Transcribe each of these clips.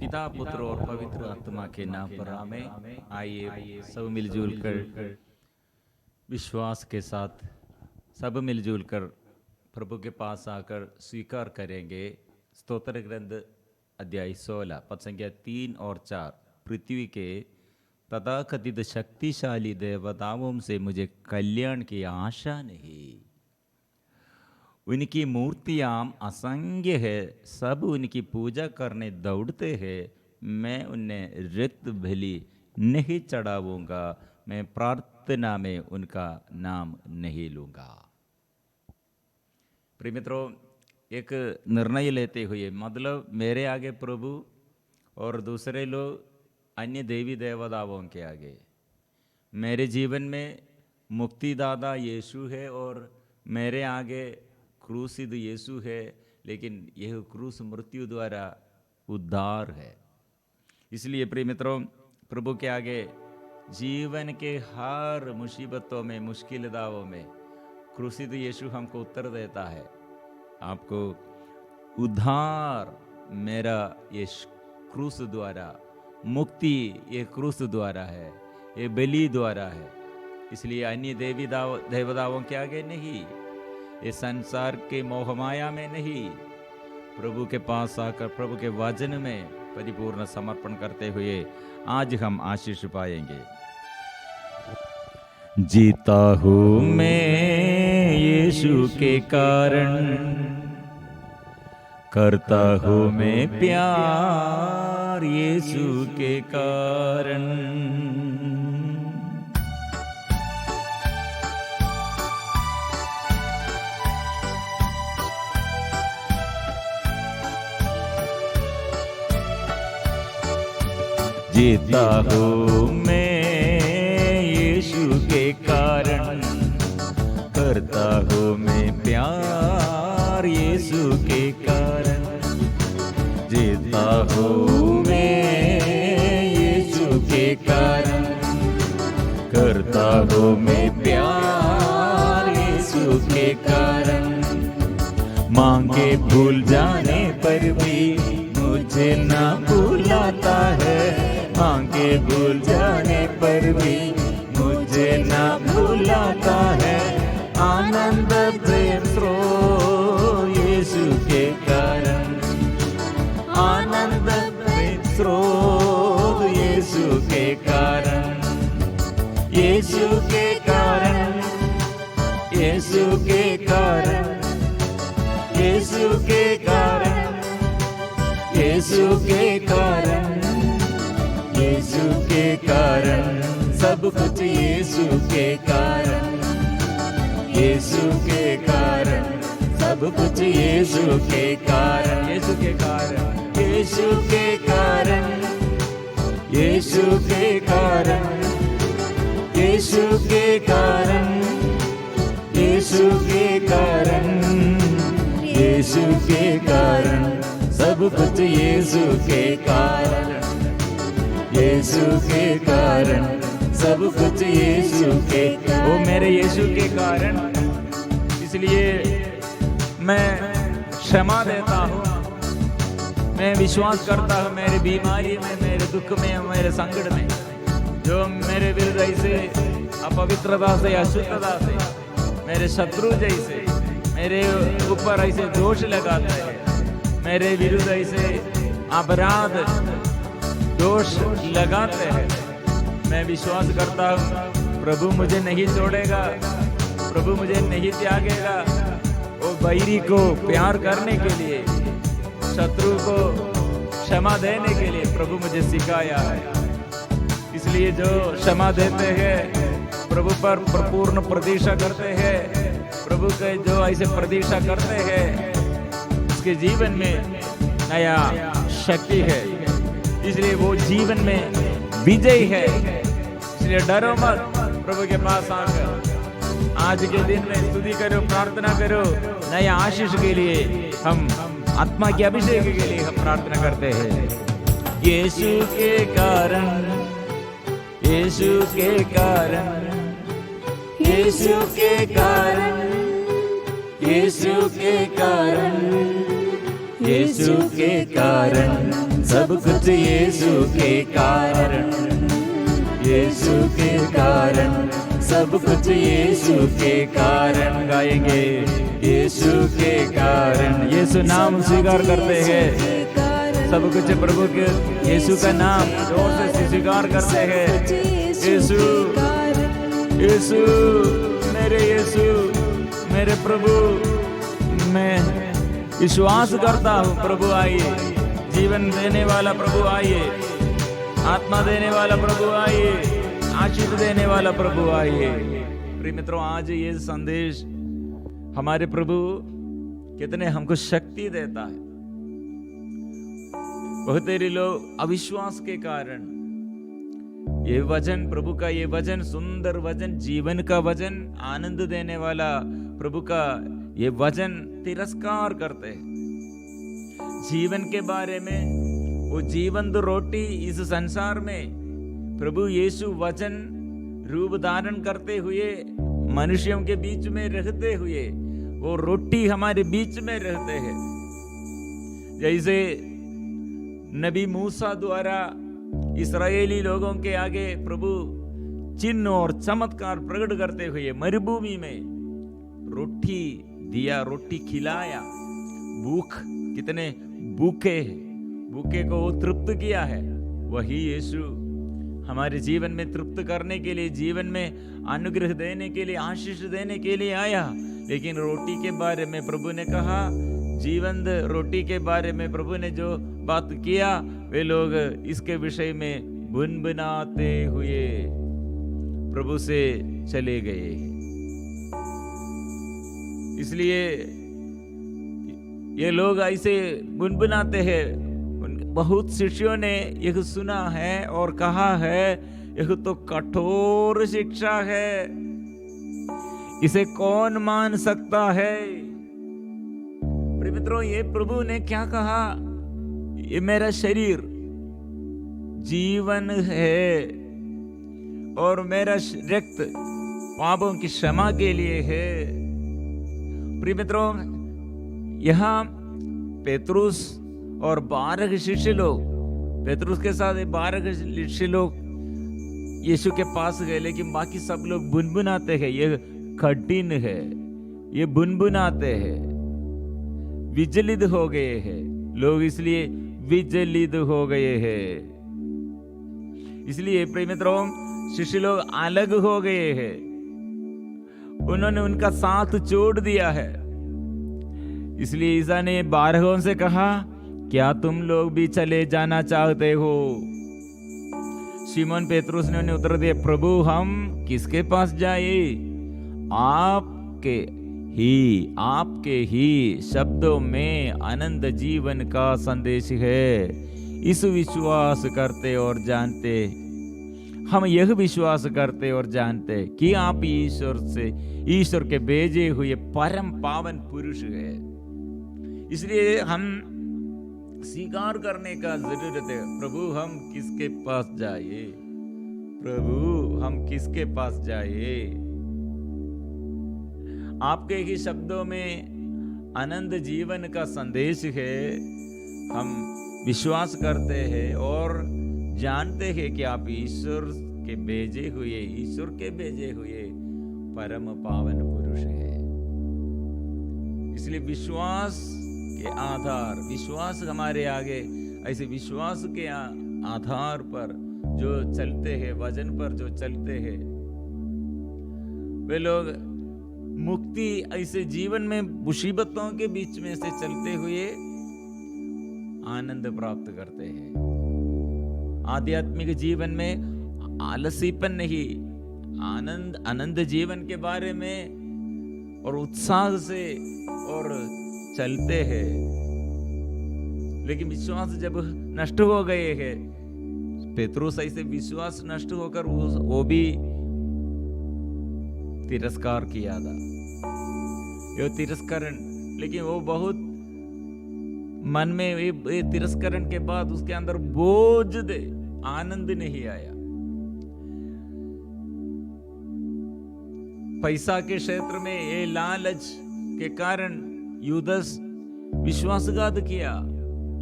पिता पुत्र और पवित्र आत्मा के नाम पर आमेन। आइए सब मिलजुल कर विश्वास के साथ सब मिलजुल कर प्रभु के पास आकर स्वीकार करेंगे। स्तोत्र ग्रंथ अध्याय 16 पद संख्या 3 और 4। पृथ्वी के तथाकथित शक्तिशाली देवताओं से मुझे कल्याण की आशा नहीं। उनकी मूर्तियाँ असंख्य है, सब उनकी पूजा करने दौड़ते हैं। मैं उन्हें रिक्त बलि नहीं चढ़ाऊंगा, मैं प्रार्थना में उनका नाम नहीं लूँगा। प्रिय मित्रों, एक निर्णय लेते हुए, मतलब मेरे आगे प्रभु और दूसरे लोग अन्य देवी देवताओं के आगे, मेरे जीवन में मुक्तिदाता यीशु है और मेरे आगे क्रूसित यीशु है, लेकिन यह क्रूस मृत्यु द्वारा उद्धार है। इसलिए प्रिय मित्रों, प्रभु के आगे जीवन के हर मुसीबतों में, मुश्किल दावों में क्रूसित यीशु हमको उत्तर देता है, आपको उद्धार मेरा ये क्रूस द्वारा, मुक्ति ये क्रूस द्वारा है, ये बलि द्वारा है। इसलिए अन्य देवी देवताओं के आगे नहीं, इस संसार के मोहमाया में नहीं, प्रभु के पास आकर प्रभु के वचन में परिपूर्ण समर्पण करते हुए आज हम आशीष पाएंगे। जीता हूँ मैं यीशु के कारण, करता हूँ मैं प्यार यीशु के कारण। जीता हूँ मैं यीशु के कारण, करता हूँ मैं प्यार यीशु के कारण। जीता हूँ मैं यीशु के कारण, करता हूँ मैं प्यार यीशु के कारण। मांगे भूल जाने पर भी मुझे ना भूलाता है, मांगे भूल जाने पर भी मुझे ना भूलाता है। आनंद प्रेम स्रोत यीशु के कारण, आनंद प्रेम स्रोत यीशु के कारण, यीशु के कारण, यीशु के कारण, यीशु के कारण, यीशु के कारण, यीशु के कारण, सब कुछ यीशु के कारण, यीशु के कारण, सब कुछ यीशु के कारण, यीशु के कारण, यीशु के कारण, यीशु के कारण, यीशु के कारण, यीशु के कारण, यीशु के कारण, सब कुछ यीशु के कारण, यीशु के कारण, सब कुछ यीशु के। वो मेरे यीशु के कारण, इसलिए मैं क्षमा देता हूँ। मैं विश्वास करता हूँ मेरी बीमारी में, मेरे दुख में, मेरे संकट में जो मेरे विरुद्ध ऐसे अपवित्रता से, अशुद्धता से, मेरे शत्रु जैसे मेरे ऊपर ऐसे दोष लगाते हैं, मेरे विरुद्ध ऐसे अपराध दोष लगाते हैं, मैं विश्वास करता हूँ प्रभु मुझे नहीं छोड़ेगा, प्रभु मुझे नहीं त्यागेगा। वो बैरी को प्यार करने के लिए, शत्रु को क्षमा देने के लिए प्रभु मुझे सिखाया है। इसलिए जो क्षमा देते हैं, प्रभु पर पूर्ण प्रतीक्षा करते हैं, प्रभु के जो ऐसे प्रतीक्षा करते हैं, उसके जीवन में नया शक्ति है। इसलिए वो जीवन में विजय है। इसलिए डरो मत, प्रभु के पास आकर आज के दिन में स्तुति करो, प्रार्थना करो। नया आशीष के लिए हम आत्मा के अभिषेक के लिए हम प्रार्थना करते हैं। यीशु के कारण, यीशु के कारण, यीशु के कारण, यीशु के कारण, यीशु के कारण, सब कुछ यीशु के कारण, यीशु के कारण, सब कुछ यीशु के कारण। गाएंगे यीशु के कारण, यीशु नाम स्वीकार करते हैं, सब कुछ प्रभु के यीशु का नाम जोर से स्वीकार करते हैं। यीशु, यीशु, मेरे यीशु, मेरे प्रभु, मैं विश्वास करता हूँ प्रभु आइए, जीवन देने वाला प्रभु आइए, आत्मा देने वाला प्रभु आइए, आशीष देने वाला प्रभु आइए। प्रिय मित्रों, आज ये संदेश हमारे प्रभु कितने हमको शक्ति देता है। बहुत तेरे लोग अविश्वास के कारण ये वचन, प्रभु का ये वचन, सुंदर वचन, जीवन का वचन, आनंद देने वाला प्रभु का ये वचन तिरस्कार करते हैं। जीवन के बारे में, वो जीवंत रोटी इस संसार में प्रभु यीशु वचन रूप धारण करते हुए, मनुष्यों के बीच में रहते हुए, वो रोटी हमारे बीच में रहते हैं। जैसे नबी मूसा द्वारा इस्राएली लोगों के आगे प्रभु चिन्ह और चमत्कार प्रकट करते हुए मरुभूमि में रोटी दिया, रोटी खिलाया। भूख, कितने भूखे हैं, भूखे को वो तृप्त किया है। वही यीशु हमारे जीवन में तृप्त करने के लिए, जीवन में अनुग्रह देने के लिए, आशीष देने के लिए आया। लेकिन रोटी के बारे में प्रभु ने कहा, जीवंत रोटी के बारे में प्रभु ने जो बात किया, वे लोग इसके विषय में बुनबुनाते हुए प्रभु से चले गए। इसलिए ये लोग ऐसे बुनबुनाते हैं। बहुत शिष्यों ने यह सुना है और कहा है, यह तो कठोर शिक्षा है, इसे कौन मान सकता है। मित्रों, ये प्रभु ने क्या कहा, ये मेरा शरीर जीवन है और मेरा रक्त पापों की क्षमा के लिए है। प्रिय मित्रों, यहाँ पेतरुस और 12 शिष्य लोग, पेतरुस के साथ 12 शिष्य लोग यीशु के पास गए, लेकिन बाकी सब लोग बुनबुनाते हैं, ये कठिन है, ये बुनबुनाते हैं, विचलित हो गए हैं लोग, इसलिए विचलित हो गए हैं। इसलिए प्रिय मित्रों, शिष्य लोग अलग हो गए हैं, उन्होंने उनका साथ छोड़ दिया है। इसलिए ईसा ने 12 से कहा, क्या तुम लोग भी चले जाना चाहते हो? शिमोन पेतरुस ने उन्हें उत्तर दिया, प्रभु हम किसके पास जाए? आपके ही शब्दों में अनंत जीवन का संदेश है। इस विश्वास करते और जानते, हम यह विश्वास करते और जानते कि आप ईश्वर के भेजे हुए परम पावन पुरुष है। इसलिए हम स्वीकार करने का जरूरत है, प्रभु हम किसके पास जाए? प्रभु हम किसके पास जाए? आपके ही शब्दों में अनंत जीवन का संदेश है। हम विश्वास करते हैं और जानते हैं कि आप ईश्वर के भेजे हुए परम पावन पुरुष है। इसलिए विश्वास के आधार, विश्वास हमारे आगे, ऐसे विश्वास के आधार पर जो चलते हैं, वचन पर जो चलते हैं, वे लोग मुक्ति, ऐसे जीवन में मुसीबतों के बीच में से चलते हुए आनंद प्राप्त करते हैं। आध्यात्मिक जीवन में आलसीपन नहीं, आनंद जीवन के बारे में और उत्साह से और चलते हैं। लेकिन विश्वास जब नष्ट हो गए हैं, पेतरुस ऐसे विश्वास नष्ट होकर वो भी तिरस्कार किया था, ये तिरस्करण। लेकिन वो बहुत मन में ये तिरस्करण के बाद उसके अंदर बोझ दे, आनंद नहीं आया। पैसा के क्षेत्र में ये लालच के कारण यूदस विश्वासघात किया,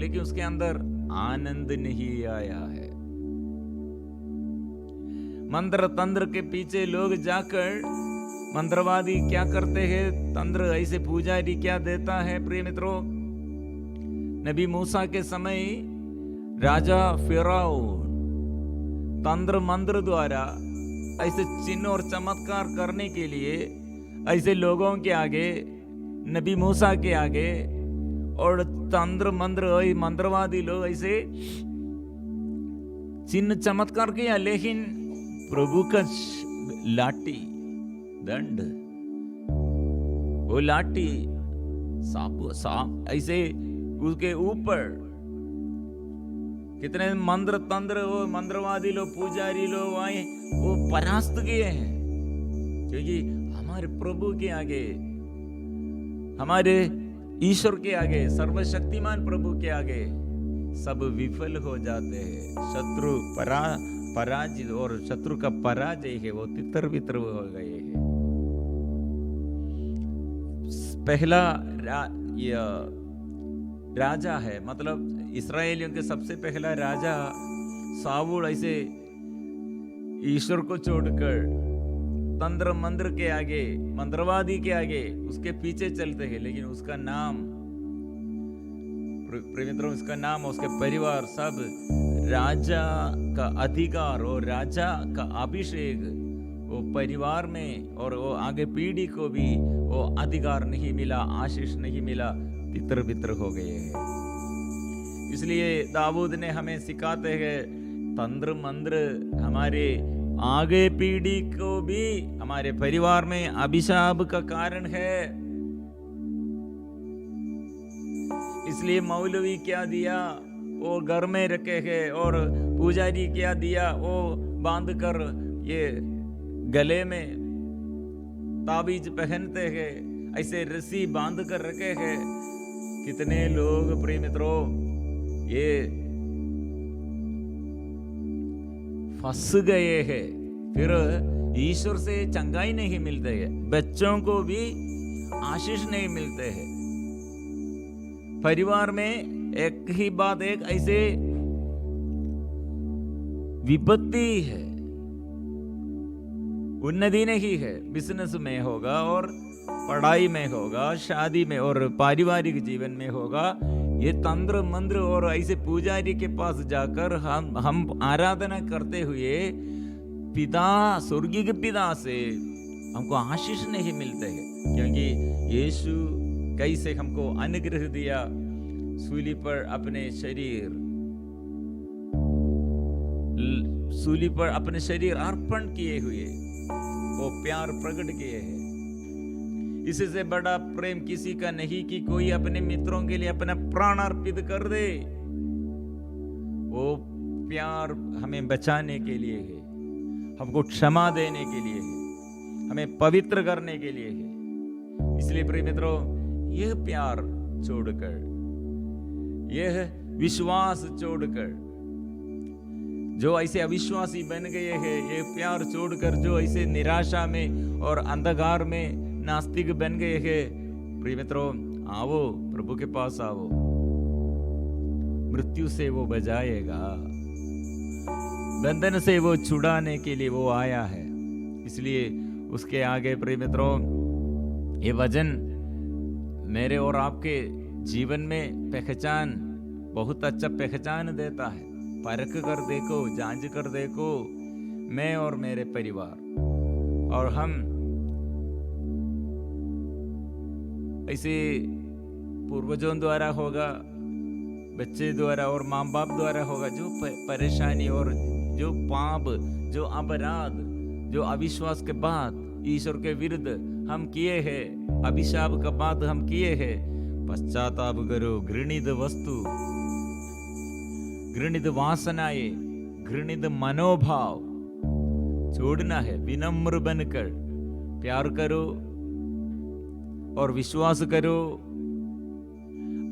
लेकिन उसके अंदर आनंद नहीं आया है। मंत्र तंत्र के पीछे लोग जाकर मंत्रवादी क्या करते हैं, तंत्र ऐसे पुजारी क्या देता है प्रिय मित्रों। नबी मूसा के समय राजा फिरौन तंत्र मंत्र द्वारा ऐसे चिन्ह और चमत्कार करने के लिए ऐसे लोगों के आगे, नबी मूसा के आगे और तंत्र मंत्र मंत्रवादी लोग ऐसे चिन्ह चमत्कार किया, लेकिन प्रभु का लाठी दंड, वो लाठी सांप ऐसे उसके ऊपर कितने मंत्र तंत्र वो मंत्रवादी लोग पुजारी लोग आए वो परास्त किए हैं, क्योंकि हमारे प्रभु के आगे, हमारे ईश्वर के आगे, सर्वशक्तिमान प्रभु के आगे सब विफल हो जाते हैं। शत्रु पराजित और शत्रु का पराजय है, वो तितर बितर हो गए हैं। पहला राजा है, मतलब इस्राएलियों के सबसे पहला राजा साउल ऐसे ईश्वर को छोड़कर तंत्र मंत्र के आगे, मंत्रवादी के आगे उसके पीछे चलते हैं, लेकिन उसका नाम मित्रों, उसका नाम, उसके परिवार सब राजा का अधिकार और राजा का अभिषेक वो परिवार में और वो आगे पीढ़ी को भी वो अधिकार नहीं मिला, आशीष नहीं मिला, तितर बितर हो गए हैं। इसलिए दाऊद ने हमें सिखाते हैं तंत्र मंत्र हमारे आगे पीढ़ी को भी, हमारे परिवार में अभिशाप का कारण है। इसलिए मौलवी क्या दिया वो घर में रखे हैं, और पुजारी क्या दिया वो बांध कर ये गले में ताबीज पहनते हैं, ऐसे रस्सी बांध कर रखे हैं। कितने लोग प्रिय मित्रों ये फंस गए हैं, फिर ईश्वर से चंगाई नहीं मिलते है, बच्चों को भी आशीष नहीं मिलते हैं। परिवार में एक ही बात, एक ऐसे विपत्ति है, उन्नति नहीं है। बिजनेस में होगा और पढ़ाई में होगा, शादी में और पारिवारिक जीवन में होगा। ये तंत्र मंत्र और ऐसे पुजारी के पास जाकर हम आराधना करते हुए पिता, स्वर्गीय पिता से हमको आशीष नहीं मिलते हैं, क्योंकि यीशु कैसे हमको अनुग्रह दिया, सूली पर अपने शरीर अर्पण किए हुए वो प्यार प्रकट किए हैं। इससे बड़ा प्रेम किसी का नहीं कि कोई अपने मित्रों के लिए अपना प्राण अर्पित कर दे। वो प्यार हमें बचाने के लिए है, हमको क्षमा देने के लिए है, हमें पवित्र करने के लिए है। इसलिए प्रिय मित्रों, यह प्यार छोड़कर, यह विश्वास छोड़कर, जो ऐसे अविश्वासी बन गए हैं, ये प्यार छोड़कर जो ऐसे निराशा में और अंधकार में नास्तिक बन गए हैं, प्रिय मित्रों आओ, प्रभु के पास आओ, मृत्यु से वो बचाएगा, बंधन से वो छुड़ाने के लिए वो आया है। इसलिए उसके आगे प्रिय मित्रों ये वचन मेरे और आपके जीवन में पहचान, बहुत अच्छा पहचान देता है। परख कर देखो, जांच कर देखो, मैं और मेरे परिवार, और हम ऐसे पूर्वजों द्वारा होगा, बच्चे द्वारा और माँ बाप द्वारा होगा, जो परेशानी और जो पाप, जो अपराध, जो अविश्वास के बाद ईश्वर के विरुद्ध हम किए हैं, अभिशाप का बात हम किए हैं, पश्चाताप करो। घृणित वस्तु, घृणित वासनाएं, घृणित मनोभाव छोड़ना है। विनम्र बनकर प्यार करो और विश्वास करो।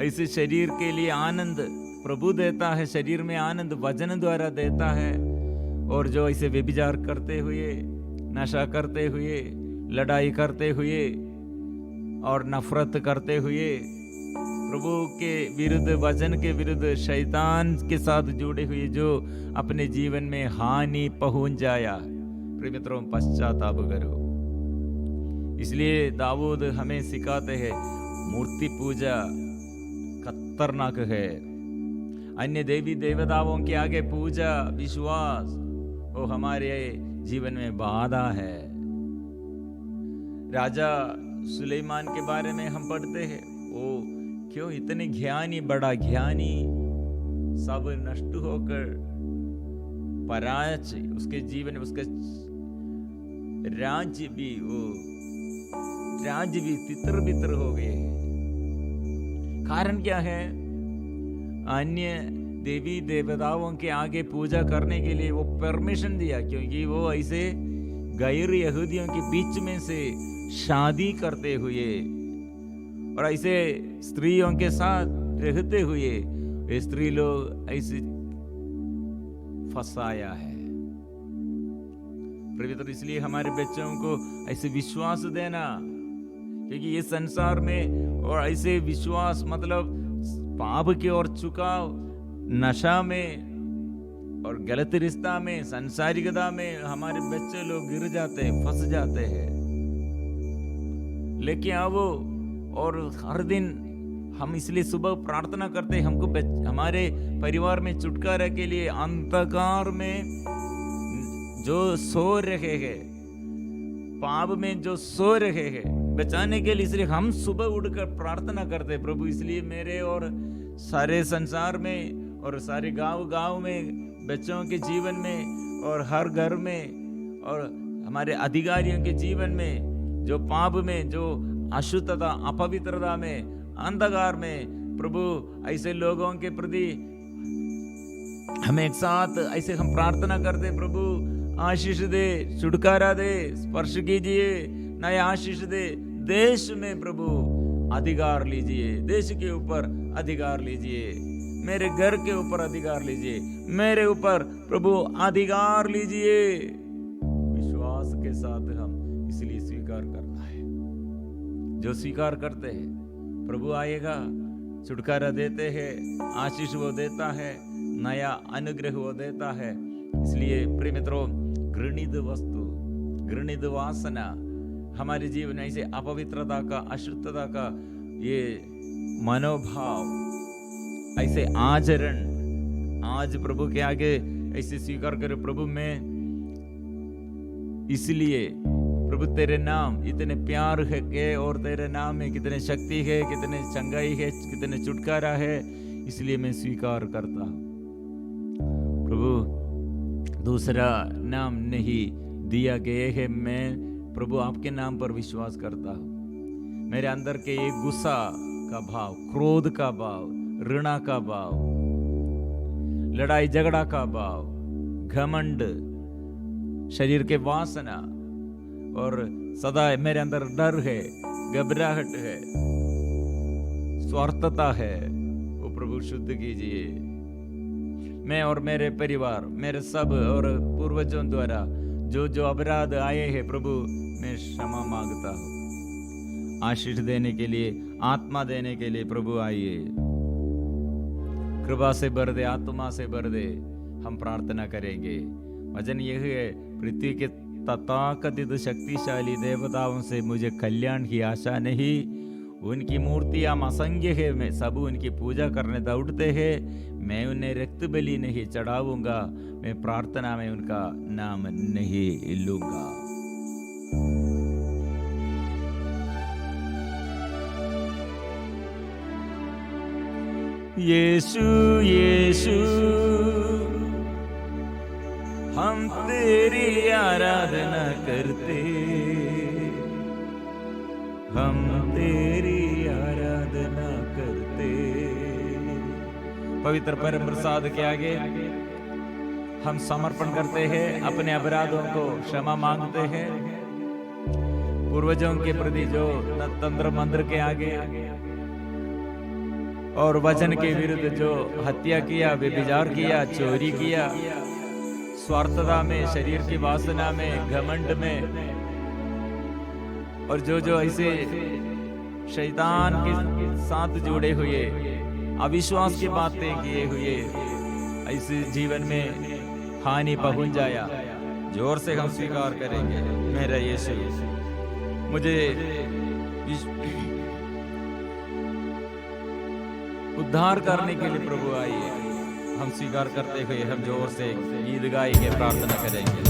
ऐसे शरीर के लिए आनंद प्रभु देता है, शरीर में आनंद वचन द्वारा देता है। और जो ऐसे व्यभिचार करते हुए, नशा करते हुए, लड़ाई करते हुए और नफरत करते हुए प्रभु के विरुद्ध, वचन के विरुद्ध, शैतान के साथ जुड़े हुए जो अपने जीवन में हानि पहुंच जाया, प्रिय मित्रों, पश्चाताप करो। इसलिए दाऊद हमें सिखाते हैं मूर्ति पूजा खतरनाक है। अन्य देवी देवताओं के आगे पूजा, विश्वास, वो हमारे जीवन में बाधा है। राजा सुलेमान के बारे में हम पढ़ते हैं, वो क्यों इतने ज्ञानी, बड़ा ज्ञानी, सब नष्ट होकर पराजय, उसके जीवन में उसका राज्य भी तितर बितर हो गए। कारण क्या है? अन्य देवी देवताओं के आगे पूजा करने के लिए वो परमिशन दिया, क्योंकि वो ऐसे गैर यहूदियों के बीच में से शादी करते हुए और ऐसे स्त्रियों के साथ रहते हुए वे स्त्री लोग ऐसे फंसाया है। पवित्र, इसलिए हमारे बच्चों को ऐसे विश्वास देना, क्योंकि ये संसार में और ऐसे विश्वास मतलब पाप की ओर झुकाव, नशा में और गलत रिश्ता में, संसारिकता में हमारे बच्चे लोग गिर जाते हैं, फंस जाते हैं। लेकिन अब और हर दिन हम इसलिए सुबह प्रार्थना करते हैं, हमको हमारे परिवार में छुटकारा के लिए अंधकार में जो सो रहे हैं, पाप में जो सो रहे हैं, बचाने के लिए इसलिए हम सुबह उठकर प्रार्थना करते हैं, प्रभु इसलिए मेरे और सारे संसार में और सारे गांव में, बच्चों के जीवन में और हर घर में और हमारे अधिकारियों के जीवन में जो पाप में, जो अशुद्धता, अपवित्रता में, अंधकार में, प्रभु ऐसे लोगों के प्रति हम एक साथ ऐसे हम प्रार्थना करते, प्रभु आशीष दे, छुटकारा दे, स्पर्श कीजिए, नया आशीष दे, देश में प्रभु अधिकार लीजिए, देश के ऊपर अधिकार लीजिए, मेरे घर के ऊपर अधिकार लीजिए, मेरे ऊपर प्रभु अधिकार लीजिए। विश्वास के साथ हम इसलिए स्वीकार करना है। जो स्वीकार करते हैं प्रभु आएगा, छुटकारा देते हैं, आशीष वो देता है, नया अनुग्रह वो देता है। इसलिए प्रिय मित्रों, घृणित वस्तु, घृणित वासना हमारे जीवन में ऐसे अपवित्रता का, अशुद्धता का ये मनोभाव, ऐसे आचरण आज प्रभु के आगे ऐसे स्वीकार करो, प्रभु मैं इसलिए प्रभु तेरे नाम इतने प्यार है के और तेरे नाम में कितने शक्ति है, कितने चंगाई है, कितने छुटकारा है, इसलिए मैं स्वीकार करता हूँ। प्रभु दूसरा नाम नहीं दिया गया है, मैं प्रभु आपके नाम पर विश्वास करता हूँ। मेरे अंदर के ये गुस्सा का भाव, क्रोध का भाव, ऋणा का भाव, लड़ाई झगड़ा का भाव, घमंड, शरीर के वासना और सदा मेरे अंदर डर है, घबराहट है, स्वार्थता है, वो प्रभु शुद्ध कीजिए। मैं और मेरे परिवार, मेरे सब और पूर्वजों द्वारा जो जो अपराध आए हैं प्रभु, मैं क्षमा मांगता हूँ। आशीष देने के लिए, आत्मा देने के लिए प्रभु आइए, कृपा से भर दे, आत्मा से भर दे। हम प्रार्थना करेंगे। वचन यह है, पृथ्वी के तथाकथित शक्तिशाली देवताओं से मुझे कल्याण की आशा नहीं, उनकी मूर्तियां असंख्य है, मैं सब उनकी पूजा करने दौड़ते हैं, मैं उन्हें रक्त बलि नहीं चढ़ाऊंगा, मैं प्रार्थना में उनका नाम नहीं लूंगा। यीशु यीशु हम तेरी आराधना करते, हम तेरी आराधना करते। पवित्र परम प्रसाद के आगे हम समर्पण करते हैं, अपने अपराधों को क्षमा मांगते हैं, पूर्वजों के प्रति जो तंत्र मंत्र के आगे और वचन के विरुद्ध जो हत्या किया, व्यभिचार किया, चोरी किया, स्वार्थता में, शरीर की वासना में, घमंड में, और जो जो ऐसे शैतान के साथ जुड़े हुए, अविश्वास की बातें किए हुए, इस जीवन में हानि पहुंच जाया, जोर से हम स्वीकार करेंगे, मेरा यीशु मुझे उद्धार करने के लिए प्रभु आई है। हम स्वीकार करते हुए हम जोर से गीत गाएंगे, प्रार्थना करेंगे।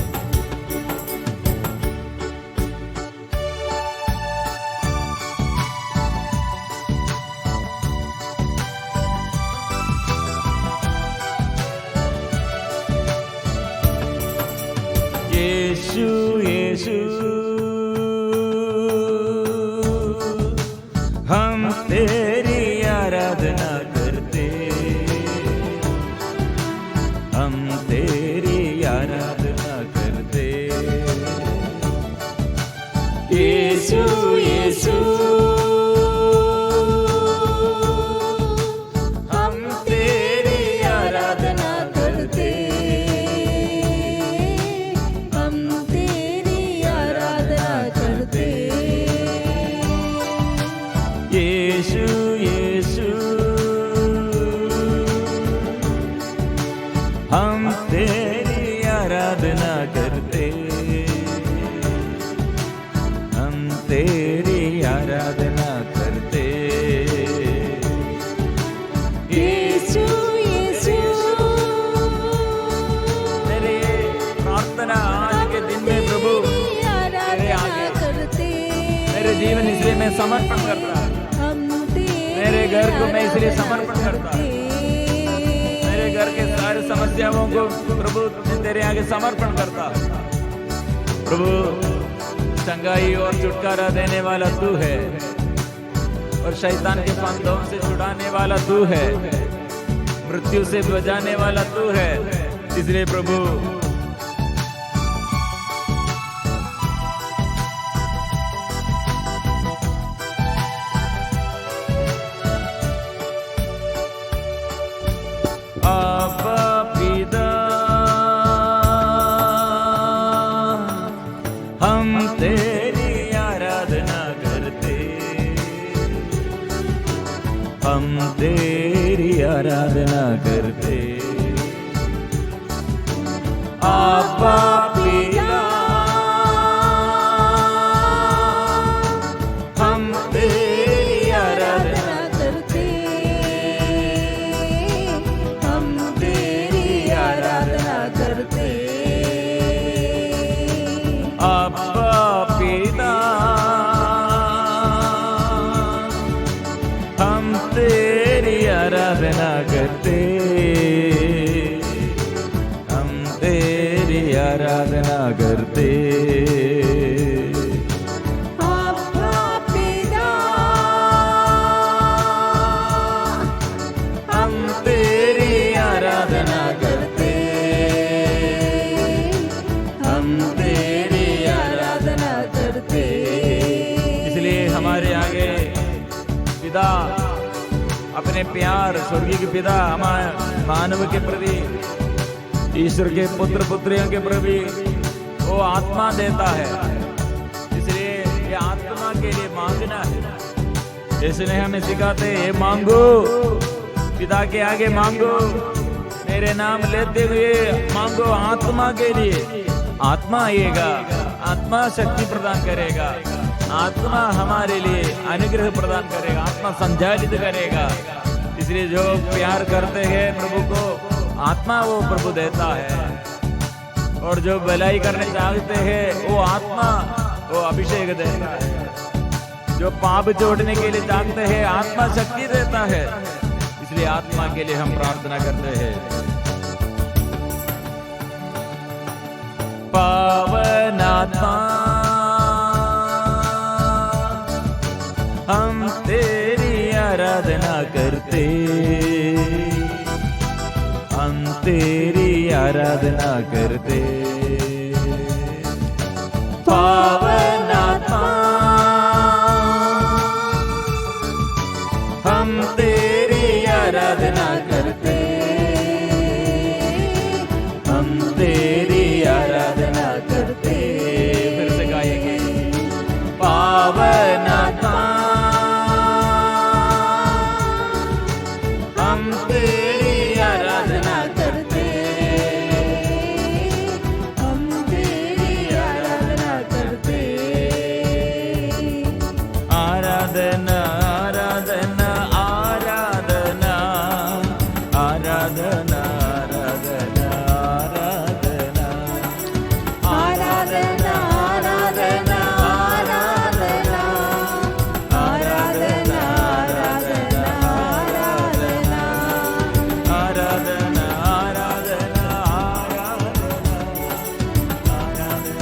यीशु यीशु हम तेरी आराधना करते, हम तेरी आराधना करते। यीशु यीशु हम तेरी आराधना करते, हम तेरी आराधना करते। यीशु यीशु हम तेरी आराधना करते, हम तेरी आराधना करते। यीशु यीशु मेरी प्रार्थना आज के दिन में प्रभु मेरे आगे करते, मेरे जीवन इसलिए मैं समर्पण करता, मेरे घर को मैं इसलिए समर्पण करता, मेरे घर के सारे समस्याओं को प्रभु तेरे आगे समर्पण करता। प्रभु चंगाई और छुटकारा देने वाला तू है, और शैतान के फंदों से छुड़ाने वाला तू है, मृत्यु से बचाने वाला तू है। इसलिए प्रभु आबा पिता हम तेरी आराधना करते, हम तेरी आराधना करते। आबा पिता हम तेरी आराधना करते, हम तेरी आराधना करते। आबा पिता हम तेरी आराधना करते, हम तेरी आराधना करते। आबा पिता हम तेरी आराधना करते, हम तेरी आराधना करते। इसलिए हमारे आगे पिता अपने प्यार, स्वर्गीय के पिता हमारे मानव के प्रति, ईश्वर के पुत्र पुत्रियों के प्रति वो आत्मा देता है। इसलिए ये आत्मा के लिए मांगना है। इसलिए हमें सिखाते हैं, मांगो, पिता के आगे मांगो, मेरे नाम लेते हुए मांगो आत्मा के लिए। आत्मा आएगा, आत्मा शक्ति प्रदान करेगा, आत्मा हमारे लिए अनुग्रह प्रदान करेगा, आत्मा संचालित करेगा। इसलिए जो प्यार करते हैं प्रभु को, आत्मा वो प्रभु देता है, और जो भलाई करने चाहते हैं वो आत्मा वो अभिषेक देता है। जो पाप छोड़ने के लिए चाहते हैं आत्मा शक्ति देता है। इसलिए आत्मा के लिए हम प्रार्थना करते हैं। पावन आत्मा हम तेरी आराधना करते, हम तेरी आराधना करते। पावन आत्मा हम तेरी आराधना करते, हम तेरी आराधना करते। फिर से गाएंगे, पावन आत्मा आराधना आराधना आराधना आराधना आराधना आराधना आराधना आराधना आराधना आराधना आराधना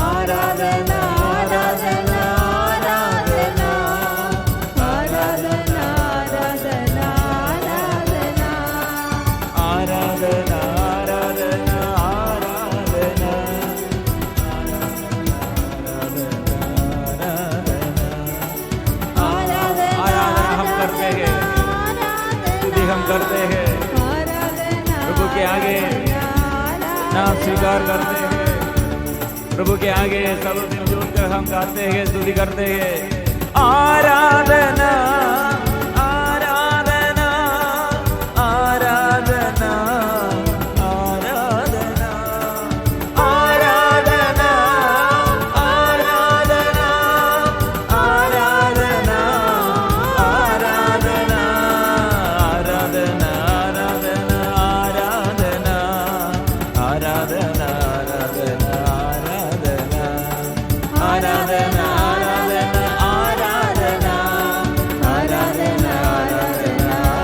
आराधना आराधना आराधना आराधना आराधना आराधना हम करते हैं, स्तुति हम करते हैं, प्रभु के आगे नाम स्वीकार करते हैं, प्रभु के आगे सब दिल जोड़कर हम गाते हैं, स्तुति करते हैं। आराधना आराधना आराधना आराधना आराधना आराधना आराधना आराधना आराधना आराधना आराधना आराधना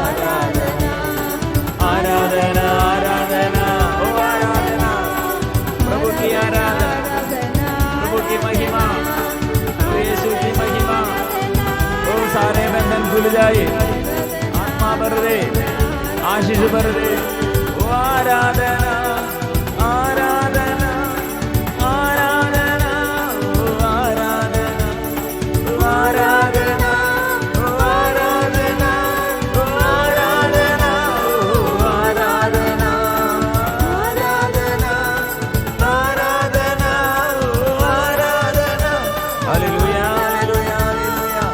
आराधना आराधना आराधना ओ आराधना प्रभु की आराधना, प्रभु की महिमा, ओ यीशु की महिमा, ओ सारे बंधन खुल जाए, आत्मा भर दे, आशीष भर दे, ओ आराधना आराधना आराधना ओ आराधना ओ आराधना ओ आराधना ओ आराधना ओ आराधना आराधना आराधना ओ आराधना। Hallelujah hallelujah hallelujah.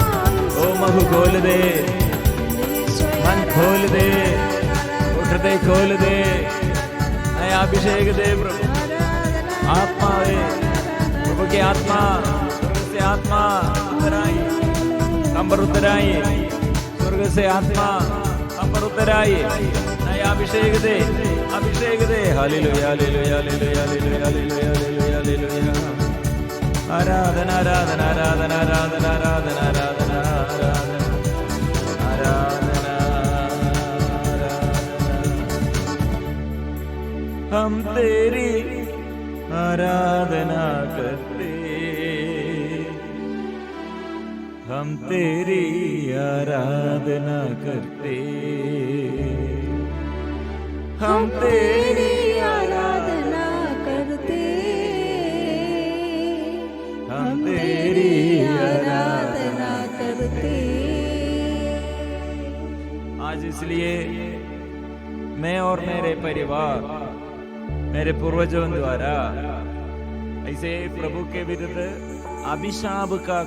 ओ महु खोल दे, मन खोल दे, हृदय खोल दे, नया अभिषेक दे प्रभु। आत्मा दे, प्रभु की आत्मा, स्वर्ग से आत्मा उतर आई, हम पर उतर आई, स्वर्ग से आत्मा हम पर उतर आई, नया अभिषेक दे, अभिषेक दे। Hallelujah hallelujah hallelujah hallelujah hallelujah hallelujah hallelujah. आराधना आराधना आराधना आराधना आराधना आराधना आराधना आराधना आराधना। हम तेरी आराधना करते, हम तेरी आराधना करते, हम तेरी आराधना करते, हम तेरी आराधना करते। आज इसलिए मैं और मेरे परिवार, मेरे पूर्वजों द्वारा ऐसे प्रभु के विरुद्ध अभिशाप का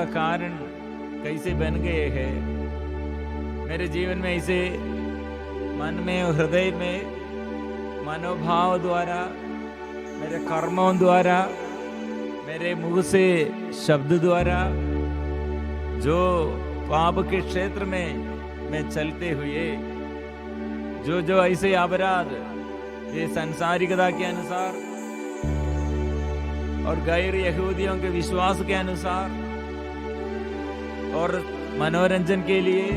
कारण कैसे बन गए हैं, मेरे जीवन में ऐसे मन में और हृदय में मनोभाव द्वारा, मेरे कर्मों द्वारा, मेरे मुंह से शब्द द्वारा जो पाप के क्षेत्र में मैं चलते हुए जो ऐसे अपराध ये सांसारिकता के अनुसार और गैर यहूदियों के विश्वास के अनुसार और मनोरंजन के लिए,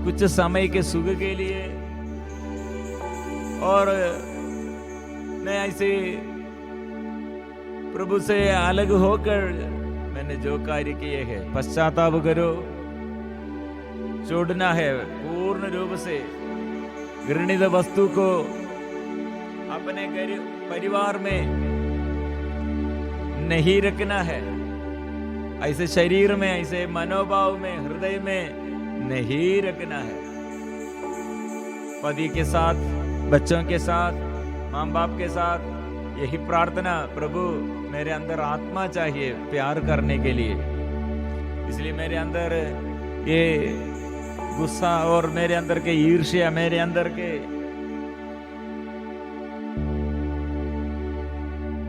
कुछ समय के सुख के लिए, और मैं ऐसे प्रभु से अलग होकर मैंने जो कार्य किए हैं, पश्चाताप करो, छोड़ना है पूर्ण रूप से घृणित वस्तु को अपने परिवार में नहीं रखना है, ऐसे शरीर में, ऐसे मनोभाव में, हृदय में नहीं रखना है। पति के साथ, बच्चों के साथ, माँ बाप के साथ यही प्रार्थना, प्रभु मेरे अंदर आत्मा चाहिए प्यार करने के लिए, इसलिए मेरे अंदर ये गुस्सा और मेरे अंदर के ईर्ष्या, मेरे अंदर के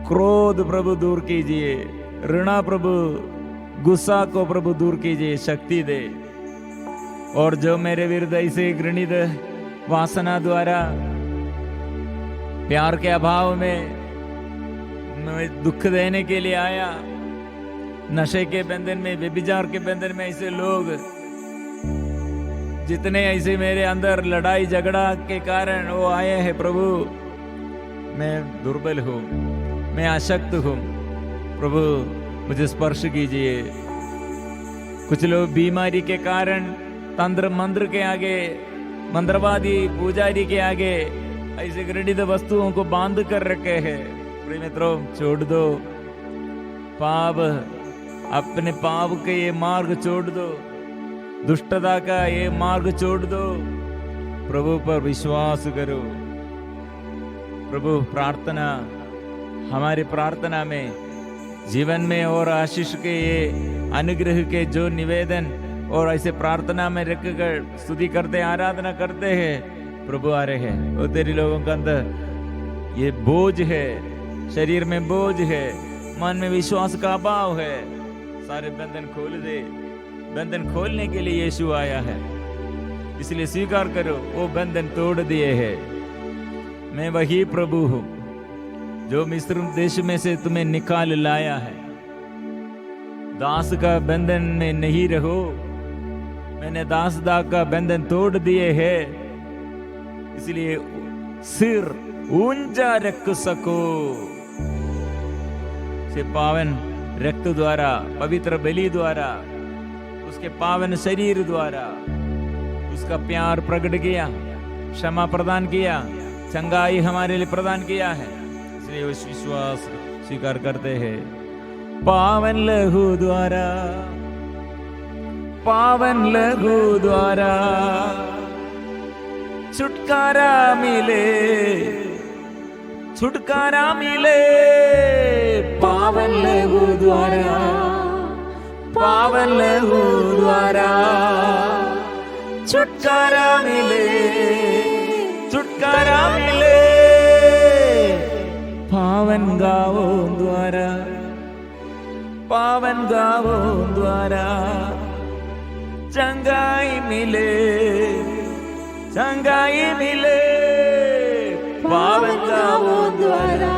क्रोध प्रभु दूर कीजिए, ऋणा प्रभु गुस्सा को प्रभु दूर कीजिए, शक्ति दे। और जो मेरे विरुद्ध ऐसे घृणित वासना द्वारा प्यार के अभाव में दुख देने के लिए आया, नशे के बंधन में, व्यभिचार के बंधन में ऐसे लोग, जितने ऐसे मेरे अंदर लड़ाई झगड़ा के कारण वो आए हैं प्रभु, मैं दुर्बल हूँ, मैं अशक्त हूँ प्रभु, मुझे स्पर्श कीजिए। कुछ लोग बीमारी के कारण तंत्र मंत्र के आगे, मंत्रवादी पुजारी के आगे ऐसे घृणित वस्तुओं को बांध कर रखे हैं। प्रिय मित्रों, छोड़ दो पाप, अपने पाप के ये मार्ग छोड़ दो, दुष्टता का ये मार्ग छोड़ दो, प्रभु पर विश्वास करो। प्रभु प्रार्थना, हमारी प्रार्थना में, जीवन में और आशीष के ये अनुग्रह के जो निवेदन और ऐसे प्रार्थना में रख कर स्तुति करते, आराधना करते हैं, प्रभु आ रहे हैं। वो तेरे लोगों के अंदर ये बोझ है, शरीर में बोझ है, मन में विश्वास का अभाव है, सारे बंधन खोल दे। बंधन खोलने के लिए यीशु आया है, इसलिए स्वीकार करो, वो बंधन तोड़ दिए हैं। मैं वही प्रभु हूँ जो मिस्र देश में से तुम्हें निकाल लाया है। दास का बंधन में नहीं रहो, मैंने दास का बंधन तोड़ दिए हैं, इसलिए सिर ऊंचा रख सको। से पावन रक्त द्वारा, पवित्र बलि द्वारा, उसके पावन शरीर द्वारा उसका प्यार प्रकट किया, क्षमा प्रदान किया, चंगाई हमारे लिए प्रदान किया है, इसलिए उस विश्वास स्वीकार करते हैं। पावन लहू द्वारा, पावन लहू द्वारा छुटकारा मिले, छुटकारा मिले। पावन लहू द्वारा, पावन लहू द्वारा छुटकारा मिले, छुटकारा मिले। पावन गावों द्वारा, पावन गावों द्वारा चंगाई मिले, चंगाई मिले। पावन गावों द्वारा,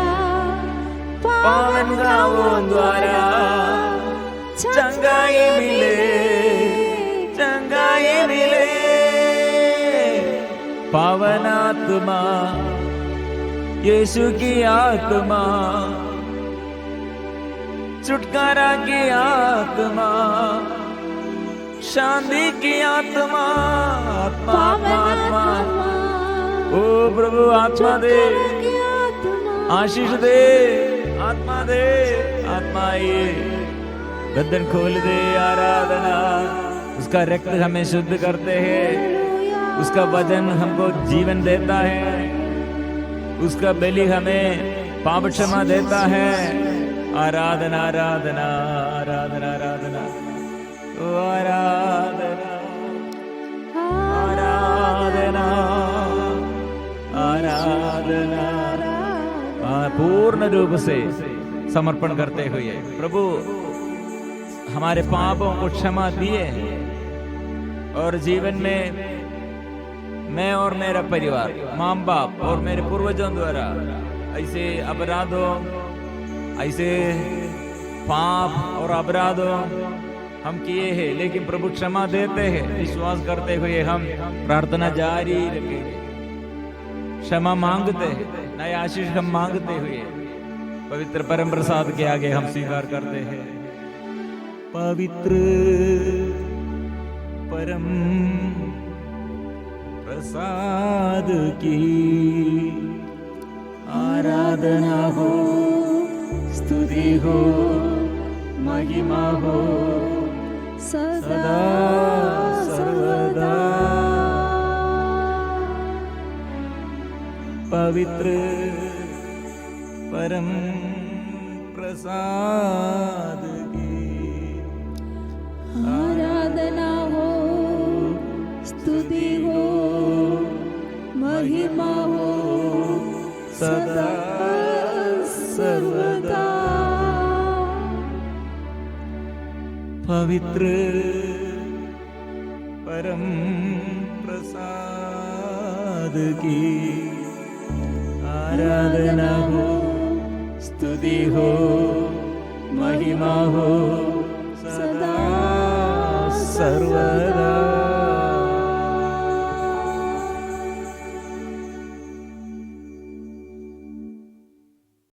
पावन गावों द्वारा चंगाई मिले, चंगाई मिले। पावन आत्मा, यीशु की आत्मा, छुटकारा की आत्मा, शांति की आत्मा, आत्मा आत्मा आत्मा। ओ प्रभु आत्मा दे, आशीष दे, आत्मा दे, आत्मा ये बंधन खोल दे। आराधना, उसका रक्त हमें शुद्ध करते हैं, उसका वजन हमको जीवन देता है, उसका बलि हमें पाप क्षमा देता है। आराधना आराधना आराधना आराधना आराधना आराधना आराधना पूर्ण रूप से समर्पण करते हुए प्रभु हमारे पापों को क्षमा दिए और जीवन में मैं और मेरा परिवार, माँ बाप और मेरे पूर्वजों द्वारा ऐसे अपराधों, ऐसे पाप और अपराधों हम किए हैं, लेकिन प्रभु क्षमा देते हैं। विश्वास करते हुए हम प्रार्थना जारी रखेंगे, क्षमा मांगते हैं, नए आशीष हम मांगते हुए पवित्र परम प्रसाद के आगे हम स्वीकार करते हैं। पवित्र परम प्रसाद की आराधना हो, स्तुति हो, महिमा हो सदा सर्वदा। पवित्र परम प्रसाद की आराधना हो, स्तुति हो, महिमा हो सदा सर्वदा। पवित्र परम प्रसाद की आराधना हो, स्तुति हो, महिमा हो सदा सर्वदा।